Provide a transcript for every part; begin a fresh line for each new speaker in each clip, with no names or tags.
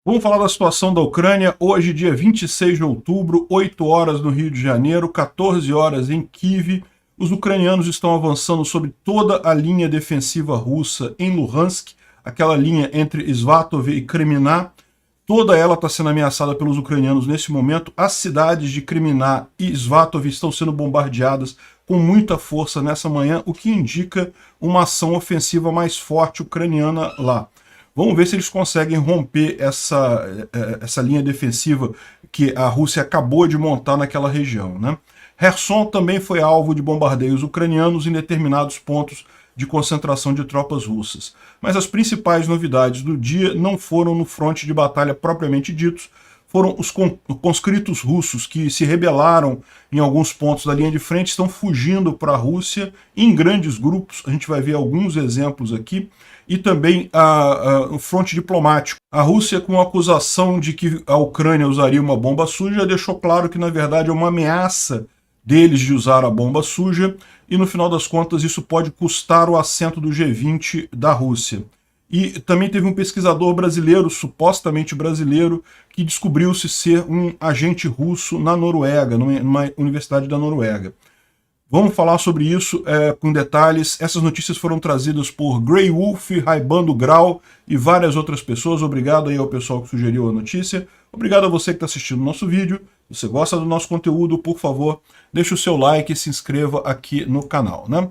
Vamos falar da situação da Ucrânia, hoje dia 26 de outubro, 8 horas no Rio de Janeiro, 14 horas em Kiev. Os ucranianos estão avançando sobre toda a linha defensiva russa em Luhansk, aquela linha entre Svatov e Kreminna. Toda ela está sendo ameaçada pelos ucranianos nesse momento. As cidades de Kreminna e Svatov estão sendo bombardeadas com muita força nessa manhã, o que indica uma ação ofensiva mais forte ucraniana lá. Vamos ver se eles conseguem romper essa linha defensiva que a Rússia acabou de montar naquela região, né? Kherson também foi alvo de bombardeios ucranianos em determinados pontos de concentração de tropas russas. Mas as principais novidades do dia não foram no fronte de batalha propriamente ditos, foram os conscritos russos que se rebelaram em alguns pontos da linha de frente, estão fugindo para a Rússia em grandes grupos, a gente vai ver alguns exemplos aqui, e também o fronte diplomático. A Rússia, com a acusação de que a Ucrânia usaria uma bomba suja, deixou claro que na verdade é uma ameaça deles de usar a bomba suja, e no final das contas isso pode custar o assento do G20 da Rússia. E também teve um pesquisador brasileiro, supostamente brasileiro, que descobriu-se ser um agente russo na Noruega, numa universidade da Noruega. Vamos falar sobre isso com detalhes. Essas notícias foram trazidas por Grey Wolf, Raibando Grau e várias outras pessoas. Obrigado aí ao pessoal que sugeriu a notícia. Obrigado a você que está assistindo o nosso vídeo. Se você gosta do nosso conteúdo, por favor, deixe o seu like e se inscreva aqui no canal, né?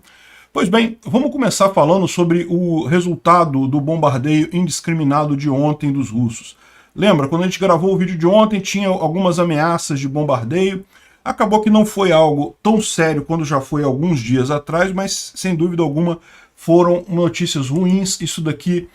Pois bem, vamos começar falando sobre o resultado do bombardeio indiscriminado de ontem dos russos. Lembra, quando a gente gravou o vídeo de ontem, tinha algumas ameaças de bombardeio. Acabou que não foi algo tão sério quando já foi alguns dias atrás, mas sem dúvida alguma foram notícias ruins. Isso daqui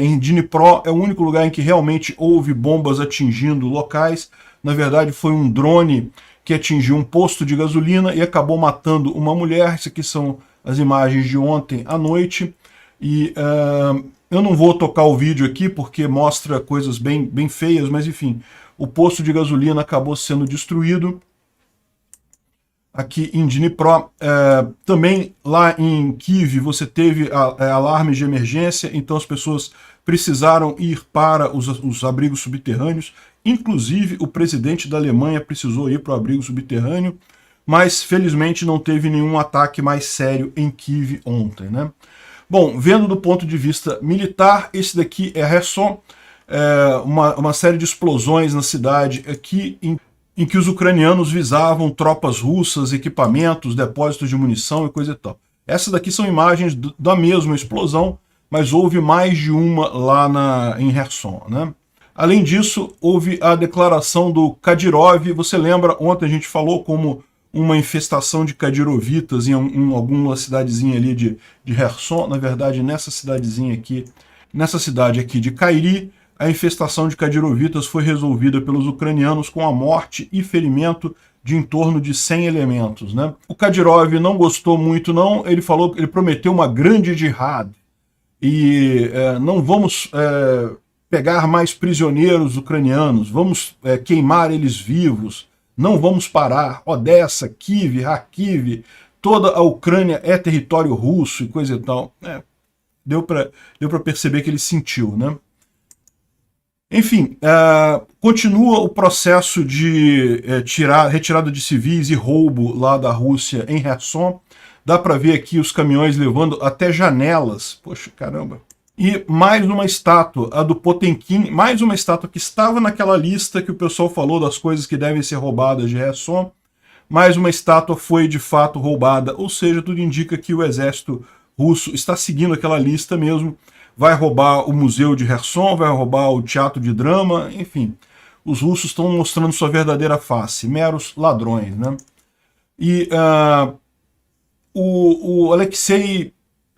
em Dnipro é o único lugar em que realmente houve bombas atingindo locais. Na verdade foi um drone que atingiu um posto de gasolina e acabou matando uma mulher. Isso aqui são as imagens de ontem à noite. E eu não vou tocar o vídeo aqui porque mostra coisas bem feias, mas enfim, o posto de gasolina acabou sendo destruído aqui em Dnipro. Também lá em Kiev você teve alarmes de emergência, então as pessoas precisaram ir para os abrigos subterrâneos. Inclusive o presidente da Alemanha precisou ir para o abrigo subterrâneo, mas felizmente não teve nenhum ataque mais sério em Kiev ontem, né? Bom, vendo do ponto de vista militar, esse daqui é Kherson, uma série de explosões na cidade aqui em que os ucranianos visavam tropas russas, equipamentos, depósitos de munição e coisa e tal. Essas daqui são imagens da mesma explosão, mas houve mais de uma lá em Kherson, né? Além disso, houve a declaração do Kadyrov. Você lembra, ontem a gente falou como uma infestação de kadirovitas em alguma cidadezinha ali de Kherson. Na verdade, nessa cidade aqui de Kairi, a infestação de kadirovitas foi resolvida pelos ucranianos com a morte e ferimento de em torno de 100 elementos, né? O Kadyrov não gostou muito não, ele prometeu uma grande jihad e não vamos pegar mais prisioneiros ucranianos, vamos queimar eles vivos, não vamos parar. Odessa, Kiev, Kharkiv, toda a Ucrânia é território russo e coisa e tal. Deu para perceber que ele sentiu, né? Enfim, continua o processo de retirada de civis e roubo lá da Rússia em Kherson. Dá para ver aqui os caminhões levando até janelas. Poxa, caramba. E mais uma estátua, a do Potemkin, mais uma estátua que estava naquela lista que o pessoal falou das coisas que devem ser roubadas de Kherson. Mais uma estátua foi de fato roubada, ou seja, tudo indica que o exército russo está seguindo aquela lista mesmo. Vai roubar o museu de Kherson, vai roubar o teatro de drama, enfim. Os russos estão mostrando sua verdadeira face, meros ladrões, né? E o Alexei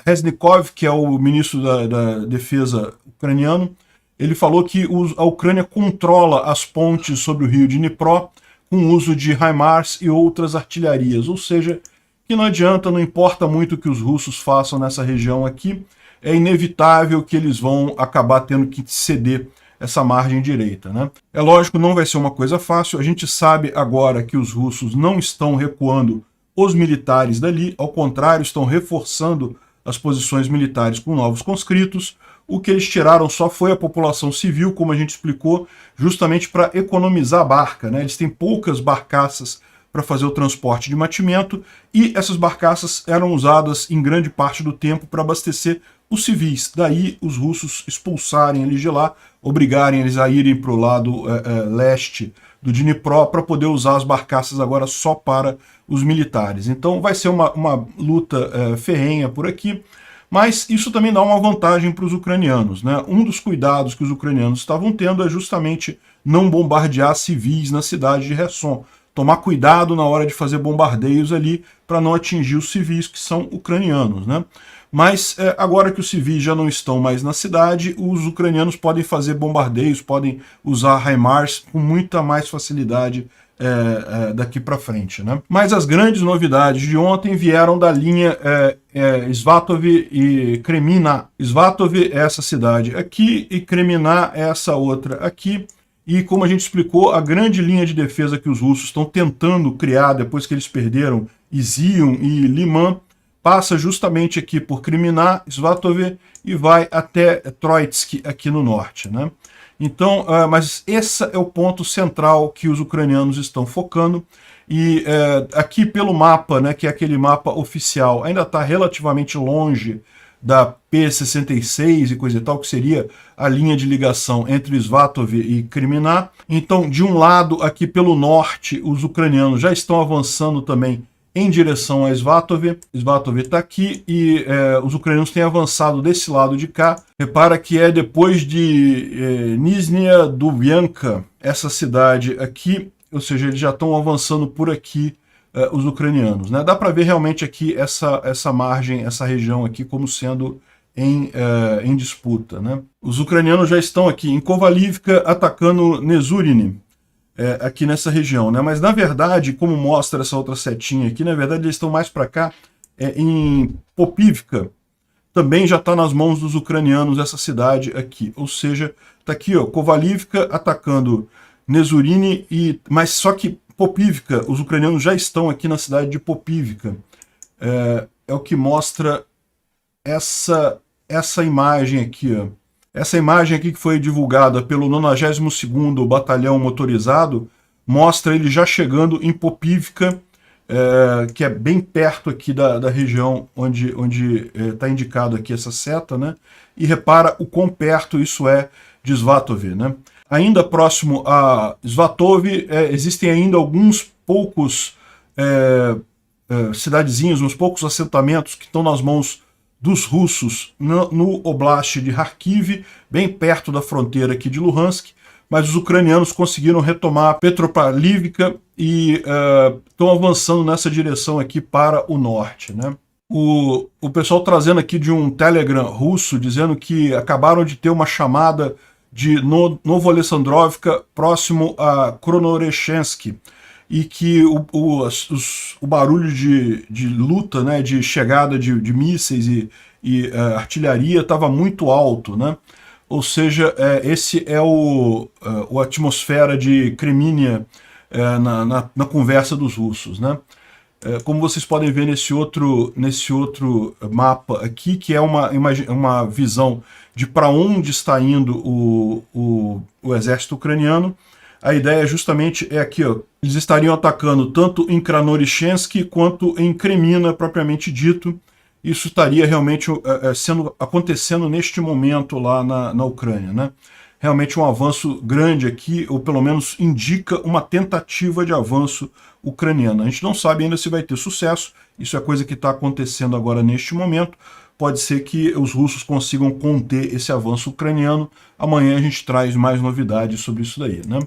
Reznikov, que é o ministro da defesa ucraniano, ele falou que a Ucrânia controla as pontes sobre o rio Dnipro com o uso de HIMARS e outras artilharias, ou seja, que não adianta, não importa muito o que os russos façam nessa região aqui, é inevitável que eles vão acabar tendo que ceder essa margem direita, né? É lógico, não vai ser uma coisa fácil, a gente sabe agora que os russos não estão recuando os militares dali, ao contrário, estão reforçando as posições militares com novos conscritos. O que eles tiraram só foi a população civil, como a gente explicou, justamente para economizar a barca, né? Eles têm poucas barcaças para fazer o transporte de mantimento, e essas barcaças eram usadas em grande parte do tempo para abastecer os civis. Daí os russos expulsarem eles de lá, obrigarem eles a irem para o lado leste do Dnipro para poder usar as barcaças agora só para os militares. Então vai ser uma luta ferrenha por aqui, mas isso também dá uma vantagem para os ucranianos, né? Um dos cuidados que os ucranianos estavam tendo é justamente não bombardear civis na cidade de Kherson. Tomar cuidado na hora de fazer bombardeios ali para não atingir os civis que são ucranianos, né? Mas agora que os civis já não estão mais na cidade, os ucranianos podem fazer bombardeios, podem usar HIMARS com muita mais facilidade daqui para frente, né? Mas as grandes novidades de ontem vieram da linha Svatov e Kremina. Svatov é essa cidade aqui e Kremina é essa outra aqui. E como a gente explicou, a grande linha de defesa que os russos estão tentando criar depois que eles perderam Izium e Liman, passa justamente aqui por Kremina, Svatov e vai até Troitsk aqui no norte, né? Então, mas esse é o ponto central que os ucranianos estão focando. E aqui pelo mapa, né, que é aquele mapa oficial, ainda está relativamente longe da P-66 e coisa e tal, que seria a linha de ligação entre Svatov e Kremina. Então, de um lado, aqui pelo norte, os ucranianos já estão avançando também em direção a Svatov. Svatov está aqui e os ucranianos têm avançado desse lado de cá. Repara que é depois de Nizhnya Dubyanka, essa cidade aqui, ou seja, eles já estão avançando por aqui, os ucranianos, né? Dá para ver realmente aqui essa margem, essa região aqui como sendo em disputa, né? Os ucranianos já estão aqui em Kovalivka atacando Nezurine, aqui nessa região, né? Mas na verdade, como mostra essa outra setinha aqui, na verdade eles estão mais para cá, em Popivka. Também já está nas mãos dos ucranianos essa cidade aqui, ou seja, está aqui, ó, Kovalivka atacando Nezurine, mas só que Popivka, os ucranianos já estão aqui na cidade de Popivka. É o que mostra essa imagem aqui, ó. Essa imagem aqui que foi divulgada pelo 92º Batalhão Motorizado mostra ele já chegando em Popivka, que é bem perto aqui da região onde está indicado aqui essa seta, né? E repara o quão perto isso é de Svatov, né? Ainda próximo a Svatov, existem ainda alguns poucos cidadezinhos, uns poucos assentamentos que estão nas mãos dos russos no Oblast de Kharkiv, bem perto da fronteira aqui de Luhansk, mas os ucranianos conseguiram retomar Petropavlivka e estão avançando nessa direção aqui para o norte, né? O pessoal trazendo aqui de um Telegram russo, dizendo que acabaram de ter uma chamada de Novoalexandrovka, próximo a Kronorechensk, e que o barulho de luta, né, de chegada de mísseis e artilharia estava muito alto, né? Ou seja, esse é a atmosfera de Kremínia na conversa dos russos, né? Como vocês podem ver nesse outro mapa aqui, que é uma visão de para onde está indo o exército ucraniano, a ideia justamente é aqui, ó, eles estariam atacando tanto em Kranorechensk quanto em Kremina, propriamente dito. Isso estaria realmente acontecendo neste momento lá na Ucrânia, né? Realmente um avanço grande aqui, ou pelo menos indica uma tentativa de avanço ucraniano. A gente não sabe ainda se vai ter sucesso, isso é coisa que está acontecendo agora neste momento. Pode ser que os russos consigam conter esse avanço ucraniano. Amanhã a gente traz mais novidades sobre isso daí, né?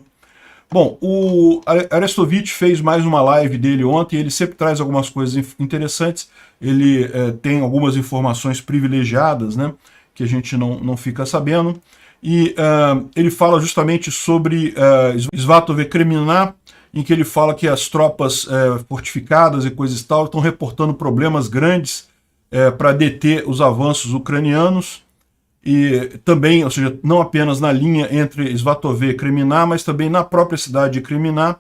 Bom, o Arestovich fez mais uma live dele ontem, ele sempre traz algumas coisas interessantes, ele tem algumas informações privilegiadas, né, que a gente não fica sabendo, e ele fala justamente sobre Svatov e Kremina, em que ele fala que as tropas fortificadas e coisas e tal estão reportando problemas grandes para deter os avanços ucranianos, e também, ou seja, não apenas na linha entre Svatov e Kremina, mas também na própria cidade de Kremina.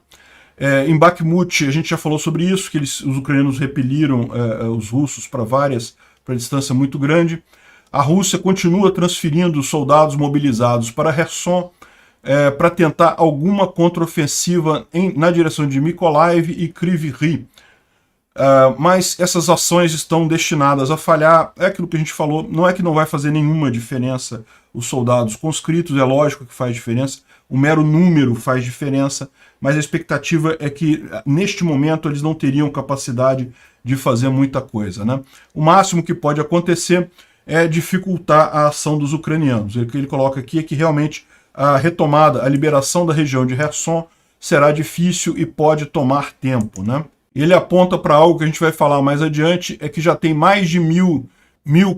Em Bakhmut, a gente já falou sobre isso, que os ucranianos repeliram os russos para distância muito grande. A Rússia continua transferindo soldados mobilizados para Kherson para tentar alguma contraofensiva na direção de Mykolaiv e Kryvyi Rih. Mas essas ações estão destinadas a falhar. É aquilo que a gente falou, não é que não vai fazer nenhuma diferença os soldados conscritos, é lógico que faz diferença, o mero número faz diferença, mas a expectativa é que neste momento eles não teriam capacidade de fazer muita coisa, né? O máximo que pode acontecer é dificultar a ação dos ucranianos. O que ele coloca aqui é que realmente a retomada, a liberação da região de Kherson será difícil e pode tomar tempo, né? Ele aponta para algo que a gente vai falar mais adiante, é que já tem mais de mil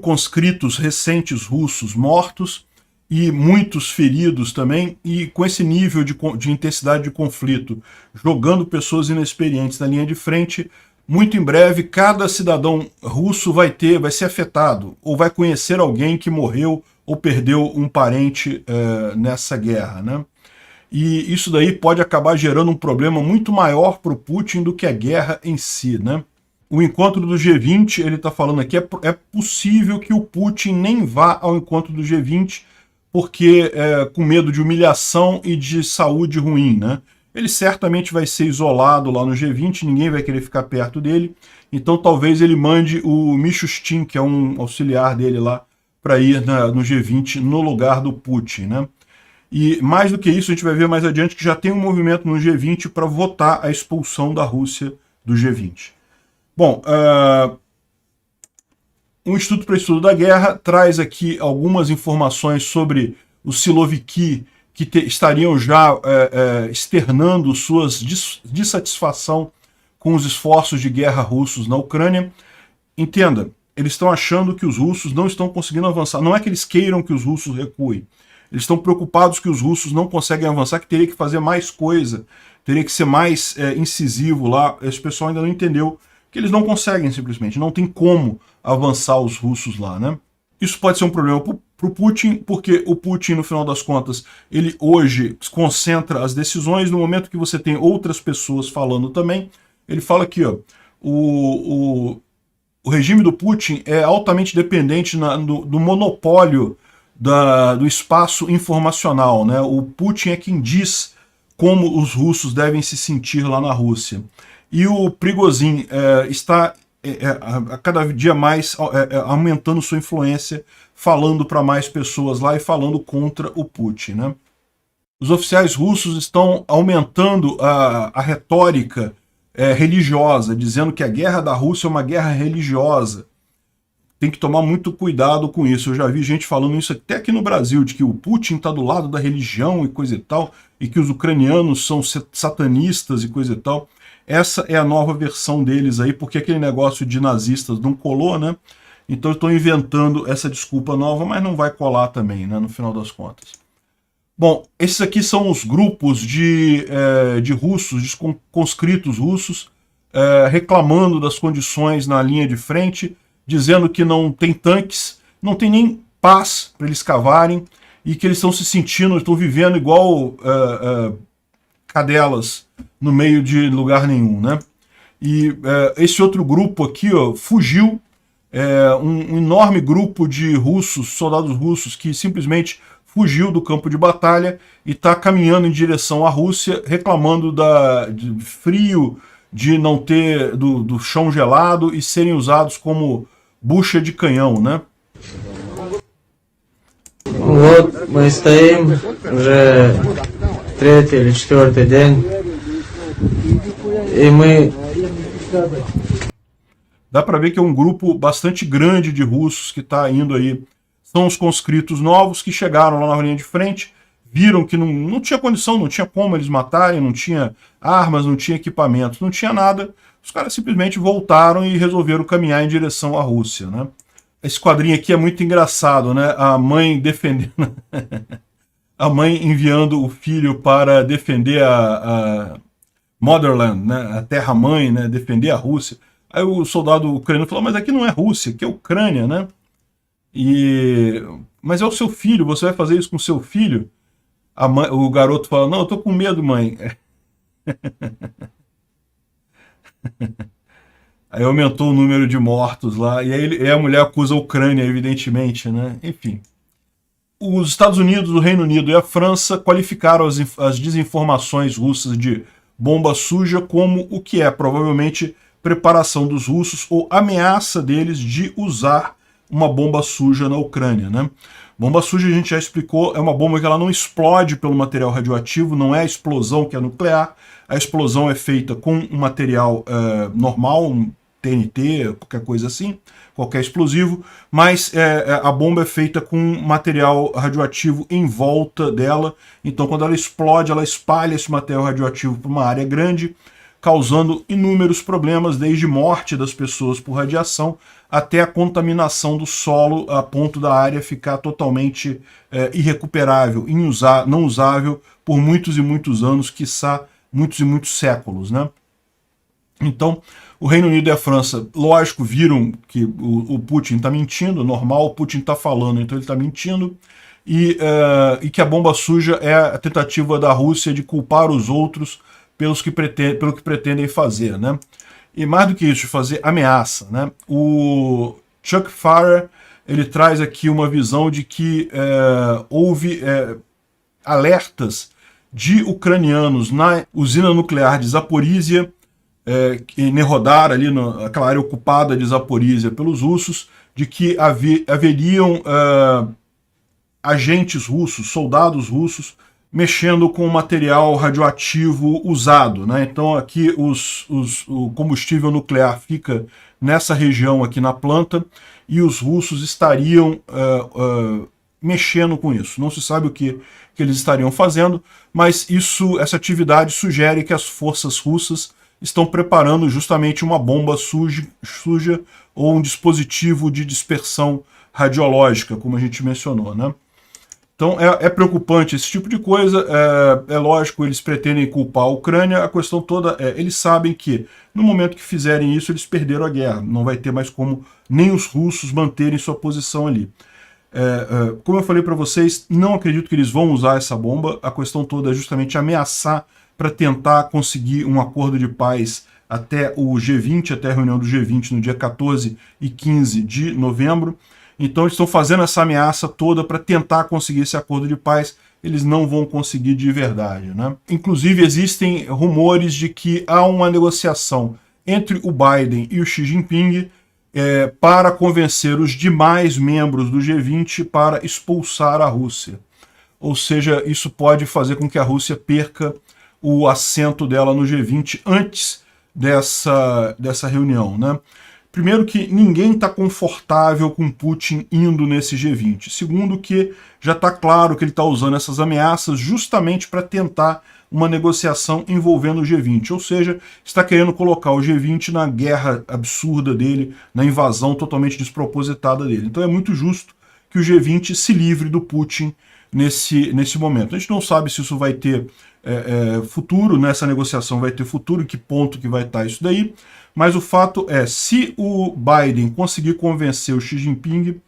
conscritos recentes russos mortos e muitos feridos também, e com esse nível de intensidade de conflito, jogando pessoas inexperientes na linha de frente, muito em breve cada cidadão russo vai ser afetado, ou vai conhecer alguém que morreu ou perdeu um parente nessa guerra, né? E isso daí pode acabar gerando um problema muito maior para o Putin do que a guerra em si, né? O encontro do G20, ele está falando aqui, é possível que o Putin nem vá ao encontro do G20, porque com medo de humilhação e de saúde ruim, né? Ele certamente vai ser isolado lá no G20, ninguém vai querer ficar perto dele, então talvez ele mande o Mishustin, que é um auxiliar dele lá, para ir no G20 no lugar do Putin, né? E mais do que isso, a gente vai ver mais adiante que já tem um movimento no G20 para votar a expulsão da Rússia do G20. Bom, um Instituto para Estudo da Guerra traz aqui algumas informações sobre os Siloviki, que estariam já externando suas dissatisfação com os esforços de guerra russos na Ucrânia. Entenda, eles estão achando que os russos não estão conseguindo avançar. Não é que eles queiram que os russos recuem. Eles estão preocupados que os russos não conseguem avançar, que teria que fazer mais coisa, teria que ser mais incisivo lá. Esse pessoal ainda não entendeu que eles não conseguem simplesmente, não tem como avançar os russos lá, né? Isso pode ser um problema para o Putin, porque o Putin, no final das contas, ele hoje concentra as decisões. No momento que você tem outras pessoas falando também, ele fala aqui, ó, o regime do Putin é altamente dependente do monopólio do espaço informacional, né? O Putin é quem diz como os russos devem se sentir lá na Rússia. E o Prigozhin está a cada dia mais aumentando sua influência, falando para mais pessoas lá e falando contra o Putin, né? Os oficiais russos estão aumentando a retórica religiosa, dizendo que a guerra da Rússia é uma guerra religiosa. Tem que tomar muito cuidado com isso. Eu já vi gente falando isso até aqui no Brasil, de que o Putin está do lado da religião e coisa e tal, e que os ucranianos são satanistas e coisa e tal. Essa é a nova versão deles aí, porque aquele negócio de nazistas não colou, né? Então eu estou inventando essa desculpa nova, mas não vai colar também, né, no final das contas. Bom, esses aqui são os grupos de russos, de conscritos russos, reclamando das condições na linha de frente, dizendo que não tem tanques, não tem nem paz para eles cavarem, e que eles estão se sentindo, estão vivendo igual cadelas no meio de lugar nenhum, né? E esse outro grupo aqui, ó, fugiu, um enorme grupo de russos, soldados russos, que simplesmente fugiu do campo de batalha e está caminhando em direção à Rússia, reclamando de frio, de não ter do chão gelado e serem usados como bucha de canhão, né?
Вот мы стоим уже третий или четвертый день, и мы...
Dá para ver que é um grupo bastante grande de russos que está indo aí. São os conscritos novos que chegaram lá na linha de frente, viram que não tinha condição, não tinha como eles matarem, não tinha armas, não tinha equipamentos, não tinha nada. Os caras simplesmente voltaram e resolveram caminhar em direção à Rússia, né? Esse quadrinho aqui é muito engraçado, né? A mãe defendendo... a mãe enviando o filho para defender a Motherland, né? A terra-mãe, né? Defender a Rússia. Aí o soldado ucraniano falou, mas aqui não é Rússia, aqui é Ucrânia, né? Mas é o seu filho, você vai fazer isso com o seu filho? O garoto fala, não, eu tô com medo, mãe. Aí aumentou o número de mortos lá, e aí a mulher acusa a Ucrânia, evidentemente, né? Enfim. Os Estados Unidos, o Reino Unido e a França qualificaram as desinformações russas de bomba suja como o que é provavelmente preparação dos russos ou ameaça deles de usar uma bomba suja na Ucrânia, né? Bomba suja, a gente já explicou, é uma bomba que ela não explode pelo material radioativo, não é a explosão que é nuclear, a explosão é feita com um material normal, um TNT, qualquer coisa assim, qualquer explosivo, mas a bomba é feita com material radioativo em volta dela, então quando ela explode, ela espalha esse material radioativo para uma área grande, causando inúmeros problemas, desde morte das pessoas por radiação até a contaminação do solo a ponto da área ficar totalmente irrecuperável, não usável por muitos e muitos anos, quiçá muitos e muitos séculos, né? Então, o Reino Unido e a França, lógico, viram que o Putin está mentindo, normal, o Putin está falando, então ele está mentindo, e que a bomba suja é a tentativa da Rússia de culpar os outros pelo que pretendem fazer, né? E mais do que isso, fazer ameaça, né? O Chuck Farrer, ele traz aqui uma visão de que houve alertas de ucranianos na usina nuclear de Zaporizhia, em Nehodar, ali naquela área ocupada de Zaporizhia pelos russos, de que haveriam agentes russos, soldados russos, mexendo com material radioativo usado, né? Então aqui o combustível nuclear fica nessa região aqui na planta e os russos estariam mexendo com isso. Não se sabe o que eles estariam fazendo, mas essa atividade sugere que as forças russas estão preparando justamente uma bomba suja ou um dispositivo de dispersão radiológica, como a gente mencionou, né? Então é preocupante esse tipo de coisa, é lógico, eles pretendem culpar a Ucrânia, a questão toda eles sabem que no momento que fizerem isso, eles perderam a guerra, não vai ter mais como nem os russos manterem sua posição ali. Como eu falei para vocês, não acredito que eles vão usar essa bomba, a questão toda é justamente ameaçar para tentar conseguir um acordo de paz até o G20, até a reunião do G20 no dia 14 e 15 de novembro. Então eles estão fazendo essa ameaça toda para tentar conseguir esse acordo de paz. Eles não vão conseguir de verdade, né? Inclusive existem rumores de que há uma negociação entre o Biden e o Xi Jinping para convencer os demais membros do G20 para expulsar a Rússia. Ou seja, isso pode fazer com que a Rússia perca o assento dela no G20 antes dessa reunião, né? Primeiro que ninguém está confortável com Putin indo nesse G20. Segundo que já está claro que ele está usando essas ameaças justamente para tentar uma negociação envolvendo o G20. Ou seja, está querendo colocar o G20 na guerra absurda dele, na invasão totalmente despropositada dele. Então é muito justo que o G20 se livre do Putin nesse momento. A gente não sabe se isso vai ter futuro, nessa negociação vai ter futuro, em que ponto que vai estar isso daí, mas o fato é, se o Biden conseguir convencer o Xi Jinping,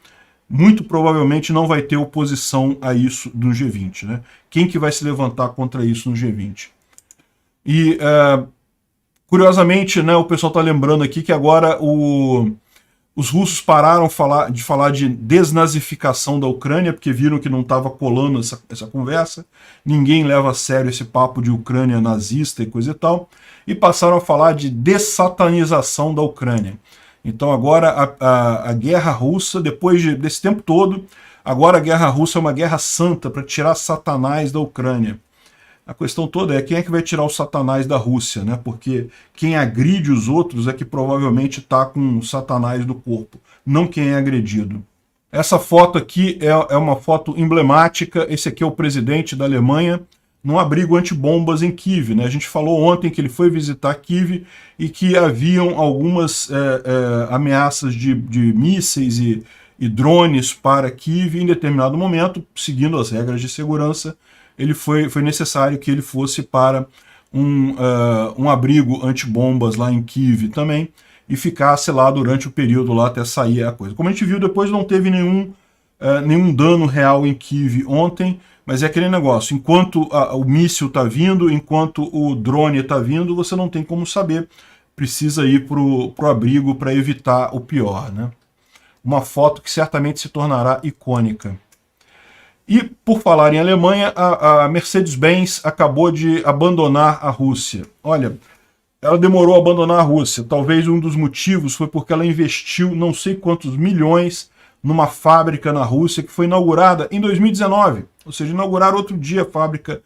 muito provavelmente não vai ter oposição a isso no G20, né? Quem que vai se levantar contra isso no G20? E, curiosamente, né, o pessoal está lembrando aqui que agora os russos pararam de falar de desnazificação da Ucrânia, porque viram que não estava colando essa conversa, ninguém leva a sério esse papo de Ucrânia nazista e coisa e tal, e passaram a falar de dessatanização da Ucrânia. Então agora a guerra russa, depois desse tempo todo, agora a guerra russa é uma guerra santa para tirar Satanás da Ucrânia. A questão toda é quem é que vai tirar o Satanás da Rússia, né? Porque quem agride os outros é que provavelmente está com o Satanás no corpo, não quem é agredido. Essa foto aqui é uma foto emblemática. Esse aqui é o presidente da Alemanha num abrigo antibombas em Kiev, né? A gente falou ontem que ele foi visitar Kiev e que haviam algumas ameaças de mísseis e drones para Kiev. Em determinado momento, seguindo as regras de segurança, foi necessário que ele fosse para um abrigo antibombas lá em Kiev também e ficasse lá durante o período lá até sair a coisa. Como a gente viu, depois não teve nenhum dano real em Kiev ontem, mas é aquele negócio, enquanto o míssil está vindo, enquanto o drone está vindo, você não tem como saber, precisa ir para o abrigo para evitar o pior, né? Uma foto que certamente se tornará icônica. E, por falar em Alemanha, a Mercedes-Benz acabou de abandonar a Rússia. Olha, ela demorou a abandonar a Rússia. Talvez um dos motivos foi porque ela investiu não sei quantos milhões numa fábrica na Rússia que foi inaugurada em 2019. Ou seja, inauguraram outro dia a fábrica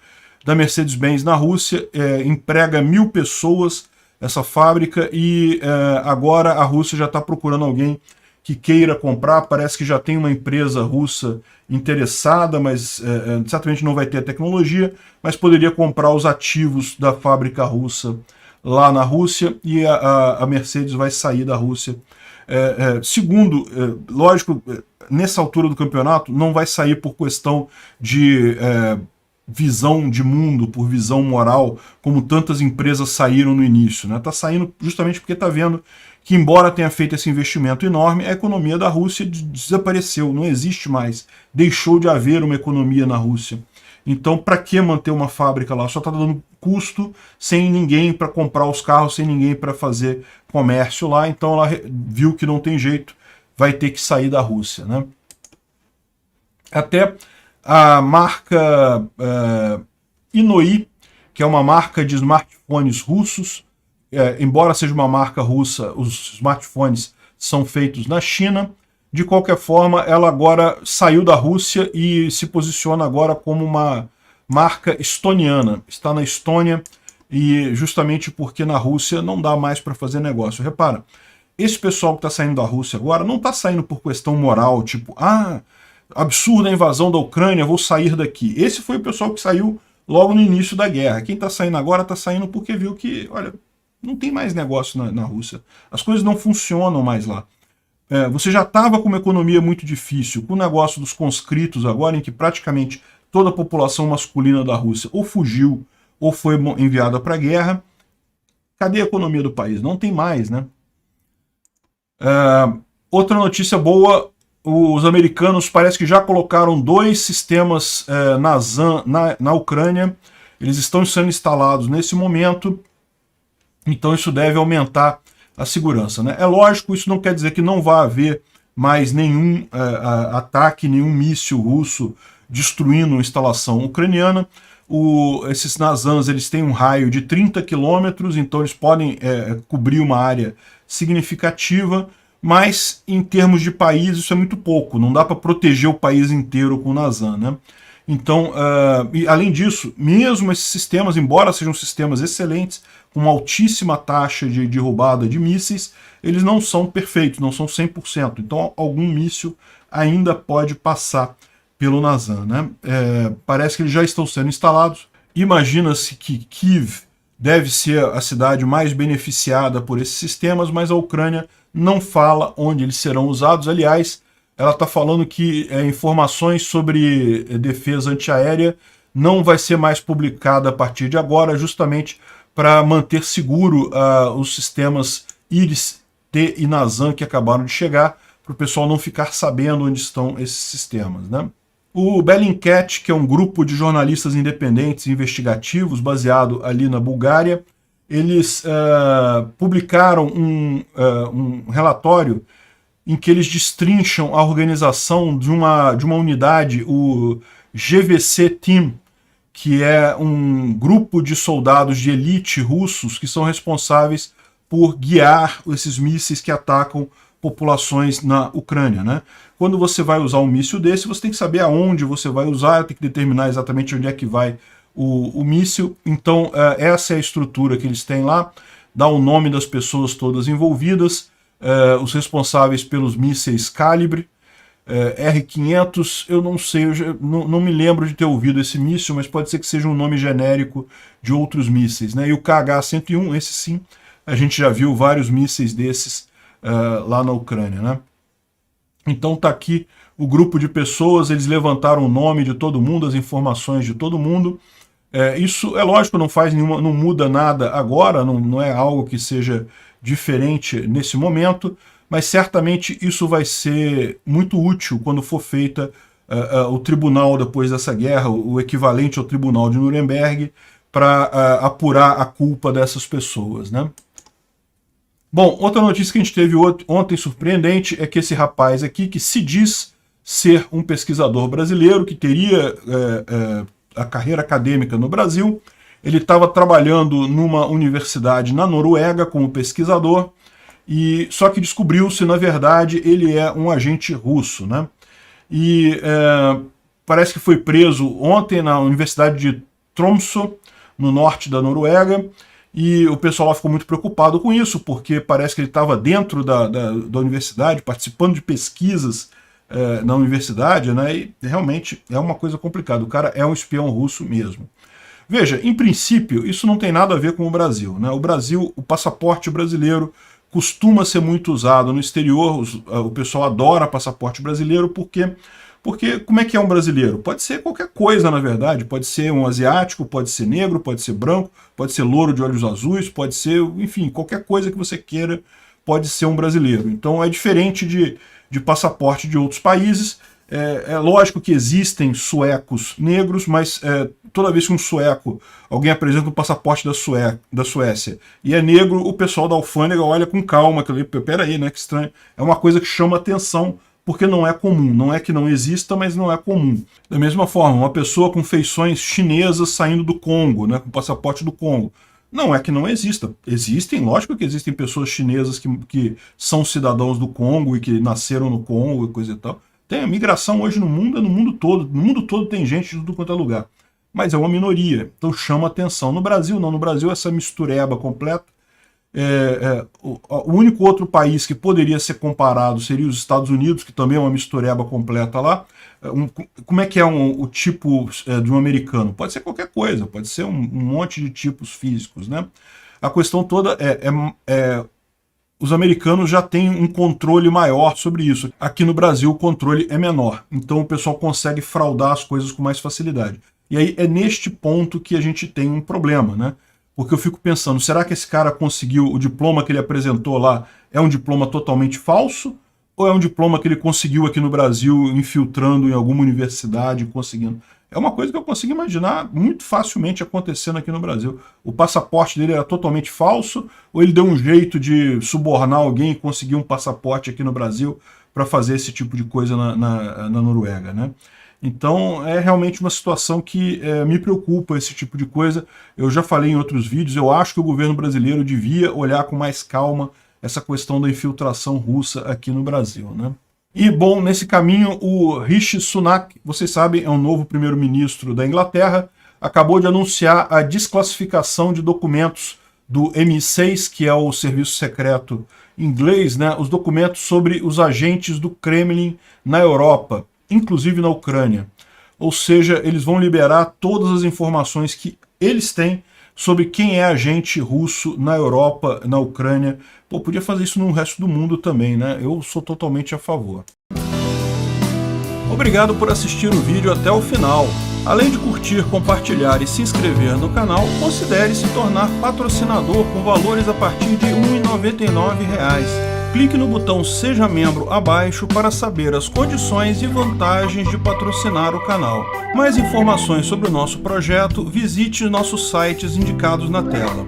da Mercedes-Benz na Rússia, emprega 1.000 pessoas essa fábrica e agora a Rússia já está procurando alguém que queira comprar. Parece que já tem uma empresa russa interessada, mas certamente não vai ter a tecnologia, mas poderia comprar os ativos da fábrica russa lá na Rússia e a Mercedes vai sair da Rússia. Segundo, lógico, nessa altura do campeonato não vai sair por questão de visão de mundo, por visão moral, como tantas empresas saíram no início, né? Tá saindo justamente porque está vendo que, embora tenha feito esse investimento enorme, a economia da Rússia desapareceu, não existe mais, deixou de haver uma economia na Rússia. Então, para que manter uma fábrica lá? Só está dando custo, sem ninguém para comprar os carros, sem ninguém para fazer comércio lá, então ela viu que não tem jeito, vai ter que sair da Rússia, né? Até a marca Inoi, que é uma marca de smartphones russos, embora seja uma marca russa, os smartphones são feitos na China. De qualquer forma, ela agora saiu da Rússia e se posiciona agora como uma marca estoniana. Está na Estônia e justamente porque na Rússia não dá mais para fazer negócio. Repara, esse pessoal que está saindo da Rússia agora não está saindo por questão moral, tipo, absurda a invasão da Ucrânia, vou sair daqui. Esse foi o pessoal que saiu logo no início da guerra. Quem está saindo agora está saindo porque viu que, olha, não tem mais negócio na Rússia. As coisas não funcionam mais lá. Você já estava com uma economia muito difícil, com o negócio dos conscritos agora, em que praticamente toda a população masculina da Rússia ou fugiu ou foi enviada para a guerra. Cadê a economia do país? Não tem mais, né? Outra notícia boa, os americanos parece que já colocaram 2 sistemas NASAM na Ucrânia. Eles estão sendo instalados nesse momento, então isso deve aumentar a segurança, né? É lógico, isso não quer dizer que não vai haver mais nenhum ataque, nenhum míssil russo destruindo a instalação ucraniana. Esses NASAMs, eles têm um raio de 30 quilômetros, então eles podem cobrir uma área significativa, mas em termos de país isso é muito pouco, não dá para proteger o país inteiro com o NASAM, né? Então, e além disso, mesmo esses sistemas, embora sejam sistemas excelentes, com uma altíssima taxa de derrubada de mísseis, eles não são perfeitos, não são 100%. Então, algum míssil ainda pode passar pelo NASAM, né? Parece que eles já estão sendo instalados. Imagina-se que Kiev deve ser a cidade mais beneficiada por esses sistemas, mas a Ucrânia não fala onde eles serão usados. Aliás, ela está falando que informações sobre defesa antiaérea não vai ser mais publicada a partir de agora, justamente para manter seguro os sistemas IRIS-T e NASAM que acabaram de chegar, para o pessoal não ficar sabendo onde estão esses sistemas, né? O Bellingcat, que é um grupo de jornalistas independentes e investigativos baseado ali na Bulgária, eles publicaram um relatório em que eles destrincham a organização de uma unidade, o GVC Team, que é um grupo de soldados de elite russos que são responsáveis por guiar esses mísseis que atacam populações na Ucrânia, né? Quando você vai usar um míssil desse, você tem que saber aonde você vai usar, tem que determinar exatamente onde é que vai o míssil. Então, essa é a estrutura que eles têm lá, dá o nome das pessoas todas envolvidas, os responsáveis pelos mísseis Calibre, R-500, eu não sei, não me lembro de ter ouvido esse míssil, mas pode ser que seja um nome genérico de outros mísseis, né? E o KH-101, esse sim, a gente já viu vários mísseis desses lá na Ucrânia, né? Então tá aqui o grupo de pessoas, eles levantaram o nome de todo mundo, as informações de todo mundo. Isso é lógico, não muda nada agora, não é algo que seja diferente nesse momento, mas certamente isso vai ser muito útil quando for feita o tribunal depois dessa guerra, o equivalente ao tribunal de Nuremberg, para apurar a culpa dessas pessoas, né? Bom, outra notícia que a gente teve ontem surpreendente é que esse rapaz aqui, que se diz ser um pesquisador brasileiro, que teria a carreira acadêmica no Brasil, ele estava trabalhando numa universidade na Noruega como pesquisador, e só que descobriu-se, na verdade, ele é um agente russo, né? E parece que foi preso ontem na Universidade de Tromsø, no norte da Noruega, e o pessoal lá ficou muito preocupado com isso, porque parece que ele estava dentro da universidade, participando de pesquisas na universidade, né? E realmente é uma coisa complicada, o cara é um espião russo mesmo. Veja, em princípio, isso não tem nada a ver com o Brasil, né? O Brasil, o passaporte brasileiro costuma ser muito usado no exterior, o pessoal adora passaporte brasileiro, porque como é que é um brasileiro? Pode ser qualquer coisa, na verdade, pode ser um asiático, pode ser negro, pode ser branco, pode ser louro de olhos azuis, pode ser, enfim, qualquer coisa que você queira pode ser um brasileiro. Então é diferente de passaporte de outros países. É lógico que existem suecos negros, mas toda vez que um sueco, alguém apresenta um passaporte da Suécia e é negro, o pessoal da alfândega olha com calma, peraí, né, que estranho. É uma coisa que chama atenção, porque não é comum. Não é que não exista, mas não é comum. Da mesma forma, uma pessoa com feições chinesas saindo do Congo, né, com o passaporte do Congo. Não é que não exista. Existem, lógico que existem pessoas chinesas que são cidadãos do Congo e que nasceram no Congo e coisa e tal. Tem a migração hoje no mundo todo. No mundo todo tem gente de tudo quanto é lugar. Mas é uma minoria, então chama atenção. No Brasil não, no Brasil essa mistureba completa. O único outro país que poderia ser comparado seria os Estados Unidos, que também é uma mistureba completa lá. Como é que é o tipo de um americano? Pode ser qualquer coisa, pode ser um monte de tipos físicos, né? A questão toda os americanos já têm um controle maior sobre isso. Aqui no Brasil o controle é menor, então o pessoal consegue fraudar as coisas com mais facilidade. E aí é neste ponto que a gente tem um problema, né? Porque eu fico pensando, será que esse cara conseguiu, o diploma que ele apresentou lá é um diploma totalmente falso? Ou é um diploma que ele conseguiu aqui no Brasil, infiltrando em alguma universidade, conseguindo? É uma coisa que eu consigo imaginar muito facilmente acontecendo aqui no Brasil. O passaporte dele era totalmente falso, ou ele deu um jeito de subornar alguém e conseguir um passaporte aqui no Brasil para fazer esse tipo de coisa na Noruega, né? Então é realmente uma situação que me preocupa, esse tipo de coisa. Eu já falei em outros vídeos, eu acho que o governo brasileiro devia olhar com mais calma essa questão da infiltração russa aqui no Brasil, né? E, bom, nesse caminho, o Rishi Sunak, vocês sabem, é o novo primeiro-ministro da Inglaterra, acabou de anunciar a desclassificação de documentos do MI6, que é o serviço secreto inglês, né? Os documentos sobre os agentes do Kremlin na Europa, inclusive na Ucrânia. Ou seja, eles vão liberar todas as informações que eles têm sobre quem é agente russo na Europa, na Ucrânia. Pô, podia fazer isso no resto do mundo também, né? Eu sou totalmente a favor. Obrigado por assistir o vídeo até o final. Além de curtir, compartilhar e se inscrever no canal, considere se tornar patrocinador com valores a partir de R$ 1,99. Clique no botão Seja Membro abaixo para saber as condições e vantagens de patrocinar o canal. Mais informações sobre o nosso projeto, visite nossos sites indicados na tela.